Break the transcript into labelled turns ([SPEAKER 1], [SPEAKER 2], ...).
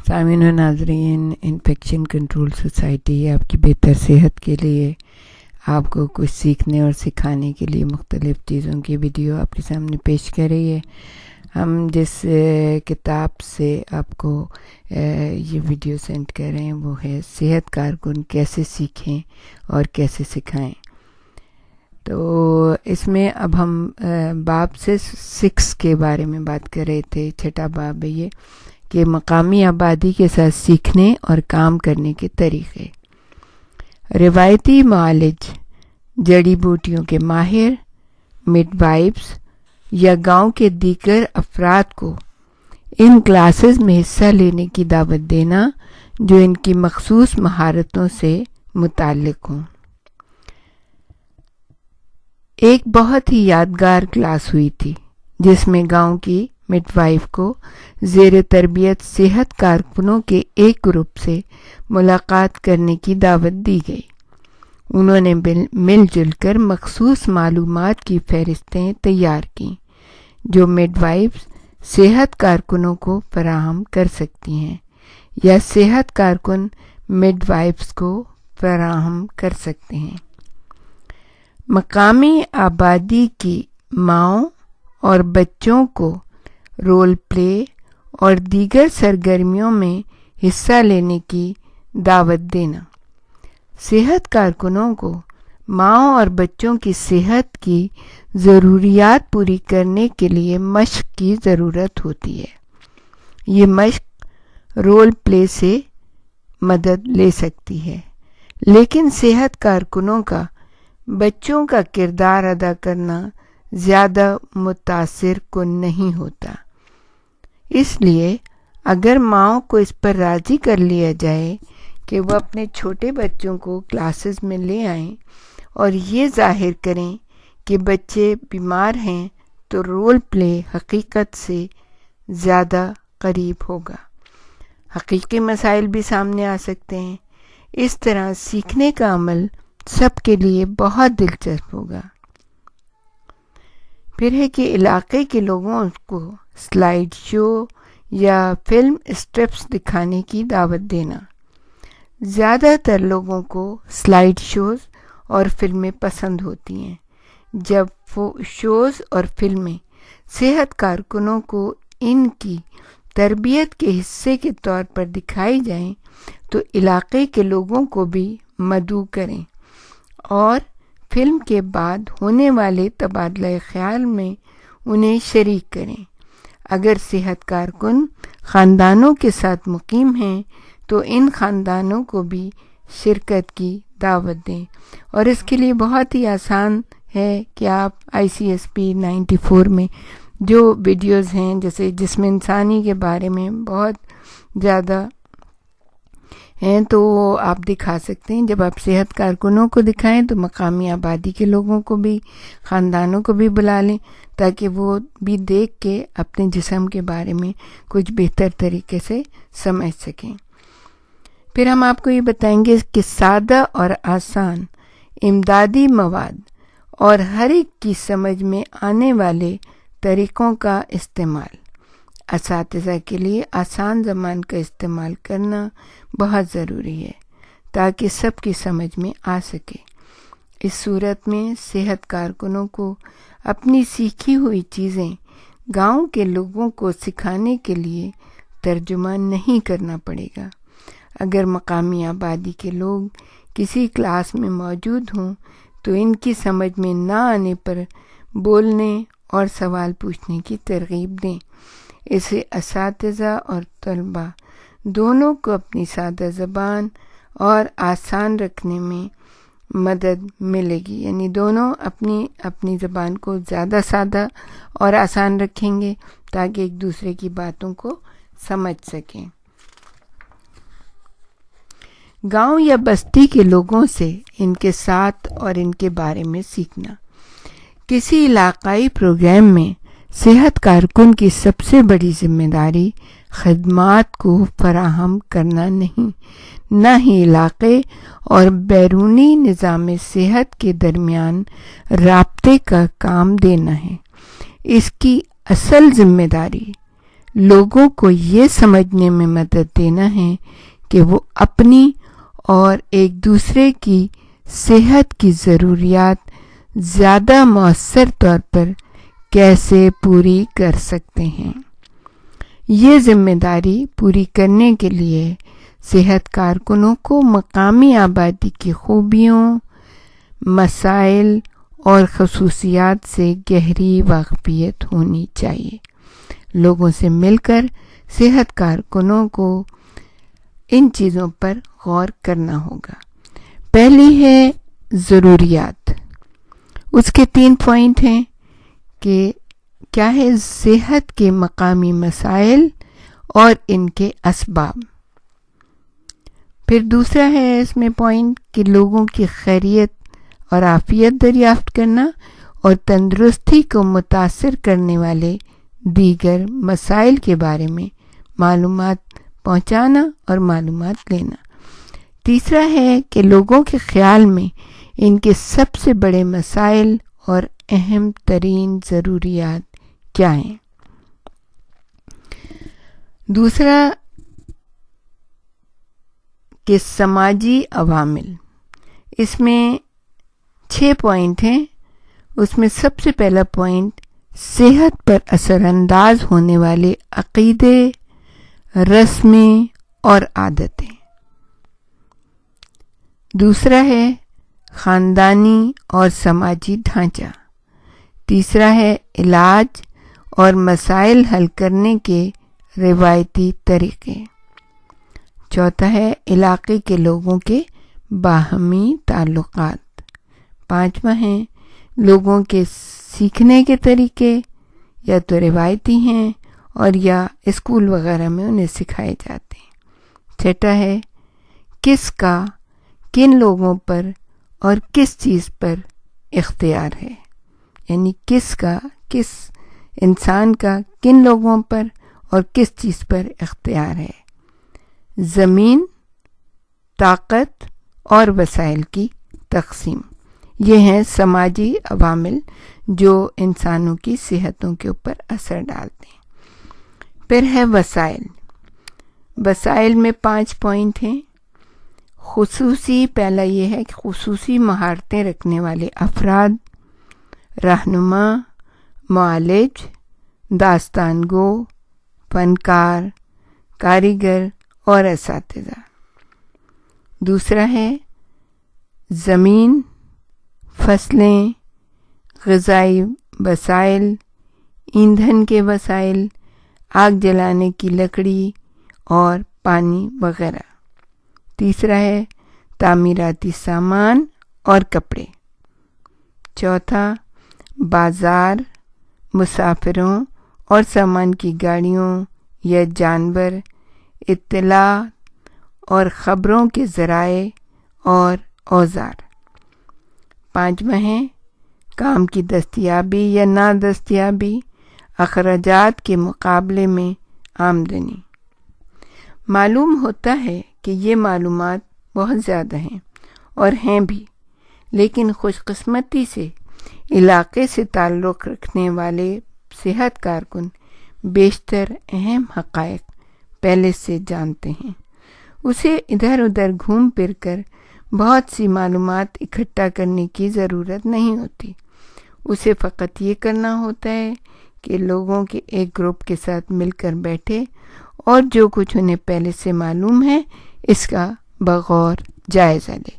[SPEAKER 1] सामीन व नाज़रीन, इन्फेक्शन कंट्रोल सोसाइटी आपकी बेहतर सेहत के लिए आपको कुछ सीखने और सिखाने के लिए मुख्तलिफ़ चीज़ों की वीडियो आपके सामने पेश कर रही है। हम जिस किताब से आपको ये वीडियो सेंड कर रहे हैं वो है सेहत कारकुन कैसे सीखें और कैसे सिखाएं। तो इसमें अब हम बाब से 6 के बारे में बात कर रहे थे। छठा बाब है ये कि मकामी आबादी के साथ सीखने और काम करने के तरीक़े। रिवायती मुआलिज, जड़ी बूटियों के माहिर, मिडवाइफ्स या गांव के दीगर अफराद को इन क्लासेस में हिस्सा लेने की दावत देना जो इनकी मखसूस महारतों से मुताल्लिक़ हों। एक बहुत ही यादगार क्लास हुई थी जिसमें गांव की मिडवाइफ को ज़ेर तरबियत सेहत कारकुनों के एक ग्रुप से मुलाकात करने की दावत दी गई। उन्होंने मिलजुल कर मखसूस मालूमात की फ़हरिस्तें तैयार की जो मिडवाइफ्स सेहत कारकुनों को फराहम कर सकती हैं या सेहत कारकुन मिडवाइफ्स को फराहम कर सकते हैं। मकामी आबादी की माँओं और बच्चों को रोल प्ले और दीगर सरगर्मियों में हिस्सा लेने की दावत देना। सेहत कारकुनों को माँ और बच्चों की सेहत की ज़रूरियात पूरी करने के लिए मशक की ज़रूरत होती है। ये मशक रोल प्ले से मदद ले सकती है, लेकिन सेहत कारकुनों का बच्चों का किरदार अदा करना ज़्यादा मुतासिर कुन नहीं होता। इसलिए अगर माँ को इस पर राज़ी कर लिया जाए कि वह अपने छोटे बच्चों को क्लासेस में ले आएं और ये ज़ाहिर करें कि बच्चे बीमार हैं, तो रोल प्ले हकीकत से ज़्यादा करीब होगा। हकीकी मसाइल भी सामने आ सकते हैं। इस तरह सीखने का अमल सबके लिए बहुत दिलचस्प होगा। फिर है कि इलाके के लोगों को स्लाइड शो या फिल्म स्ट्रिप्स दिखाने की दावत देना। ज़्यादातर लोगों को स्लाइड शोज़ और फिल्में पसंद होती हैं। जब वो शोज़ और फिल्में सेहत कारकुनों को इनकी तरबियत के हिस्से के तौर पर दिखाई जाएं, तो इलाके के लोगों को भी मदऊ करें और फिल्म के बाद होने वाले तबादला ख्याल में उन्हें शरीक करें। अगर सेहत कारकुन ख़ानदानों के साथ मुकीम हैं तो इन ख़ानदानों को भी शिरकत की दावत दें। और इसके लिए बहुत ही आसान है कि आप ICSP 94 में जो वीडियोस हैं, जैसे जिस्म इंसानी के बारे में बहुत ज़्यादा हैं, तो वो आप दिखा सकते हैं। जब आप सेहत कारकुनों को दिखाएं तो मकामी आबादी के लोगों को भी, ख़ानदानों को भी बुला लें ताकि वो भी देख के अपने जिस्म के बारे में कुछ बेहतर तरीके से समझ सकें। फिर हम आपको ये बताएंगे कि सादा और आसान इमदादी मवाद और हर एक की समझ में आने वाले तरीक़ों का इस्तेमाल। असातिज़ा के लिए आसान ज़बान का इस्तेमाल करना बहुत ज़रूरी है ताकि सबकी समझ में आ सके। इस सूरत में सेहत कारकुनों को अपनी सीखी हुई चीज़ें गांव के लोगों को सिखाने के लिए तर्जुमा नहीं करना पड़ेगा। अगर मकामी आबादी के लोग किसी क्लास में मौजूद हों तो इनकी समझ में ना आने पर बोलने और सवाल पूछने की तरगीब दें। इससे असातिज़ा और तलबा दोनों को अपनी सादा ज़बान और आसान रखने में मदद मिलेगी। यानी दोनों अपनी अपनी ज़बान को ज़्यादा सादा और आसान रखेंगे ताकि एक दूसरे की बातों को समझ सकें। गांव या बस्ती के लोगों से इनके साथ और इनके बारे में सीखना। किसी इलाकाई प्रोग्राम में सेहत कारकुन की सबसे बड़ी जिम्मेदारी खदमात को फराहम करना नहीं, न ही इलाके और बैरूनी निज़ाम सेहत के दरमियान राब्ते का काम देना है। इसकी असल जिम्मेदारी لوگوں کو یہ سمجھنے میں مدد دینا ہے کہ وہ اپنی اور ایک دوسرے کی صحت کی ضروریات زیادہ مؤثر طور پر کیسے پوری کر سکتے ہیں۔ یہ ذمہ داری پوری کرنے کے لیے صحت کارکنوں کو مقامی آبادی کی خوبیوں، مسائل اور خصوصیات سے گہری واقفیت ہونی چاہیے۔ لوگوں سے مل کر صحت کارکنوں کو ان چیزوں پر غور کرنا ہوگا۔ پہلی ہے ضروریات۔ اس کے 3 پوائنٹ ہیں کہ کیا ہے صحت کے مقامی مسائل اور ان کے اسباب۔ پھر دوسرا ہے اس میں پوائنٹ کہ لوگوں کی خیریت اور عافیت دریافت کرنا اور تندرستی کو متاثر کرنے والے دیگر مسائل کے بارے میں معلومات پہنچانا اور معلومات لینا۔ تیسرا ہے کہ لوگوں کے خیال میں ان کے سب سے بڑے مسائل اور اہم ترین ضروریات کیا ہیں۔ دوسرا کہ سماجی عوامل۔ اس میں 6 پوائنٹ ہیں۔ اس میں سب سے پہلا پوائنٹ صحت پر اثر انداز ہونے والے عقیدے، رسمیں اور عادتیں۔ دوسرا ہے خاندانی اور سماجی ڈھانچہ۔ تیسرا ہے علاج اور مسائل حل کرنے کے روایتی طریقے۔ چوتھا ہے علاقے کے لوگوں کے باہمی تعلقات۔ 5واں ہے لوگوں کے سیکھنے کے طریقے، یا تو روایتی ہیں اور یا اسکول وغیرہ میں انہیں سکھائے جاتے ہیں۔ 6واں ہے کس کا کن لوگوں پر اور کس چیز پر اختیار ہے، یعنی کس انسان کا کن لوگوں پر اور کس چیز پر اختیار ہے۔ زمین، طاقت اور وسائل کی تقسیم، یہ ہیں سماجی عوامل جو انسانوں کی صحتوں کے اوپر اثر ڈالتے ہیں۔ پھر ہے وسائل۔ وسائل میں 5 پوائنٹ ہیں۔ پہلا یہ ہے کہ خصوصی مہارتیں رکھنے والے افراد، رہنما، معالج، داستان گو، فنکار، کاریگر اور اساتذہ۔ دوسرا ہے زمین، فصلیں، غذائی وسائل، ایندھن کے وسائل، آگ جلانے کی لکڑی اور پانی وغیرہ۔ تیسرا ہے تعمیراتی سامان اور کپڑے۔ چوتھا بازار، مسافروں اور سامان کی گاڑیوں یا جانور، اطلاع اور خبروں کے ذرائع اور اوزار۔ 5واں ہے کام کی دستیابی یا نادستیابی، اخراجات کے مقابلے میں آمدنی۔ معلوم ہوتا ہے کہ یہ معلومات بہت زیادہ ہیں اور ہیں بھی، لیکن خوش قسمتی سے علاقے سے تعلق رکھنے والے صحت کارکن بیشتر اہم حقائق پہلے سے جانتے ہیں۔ اسے ادھر ادھر گھوم پھر کر بہت سی معلومات اکٹھا کرنے کی ضرورت نہیں ہوتی۔ اسے فقط یہ کرنا ہوتا ہے کہ لوگوں کے ایک گروپ کے ساتھ مل کر بیٹھے اور جو کچھ انہیں پہلے سے معلوم ہے اس کا بغور جائزہ لے۔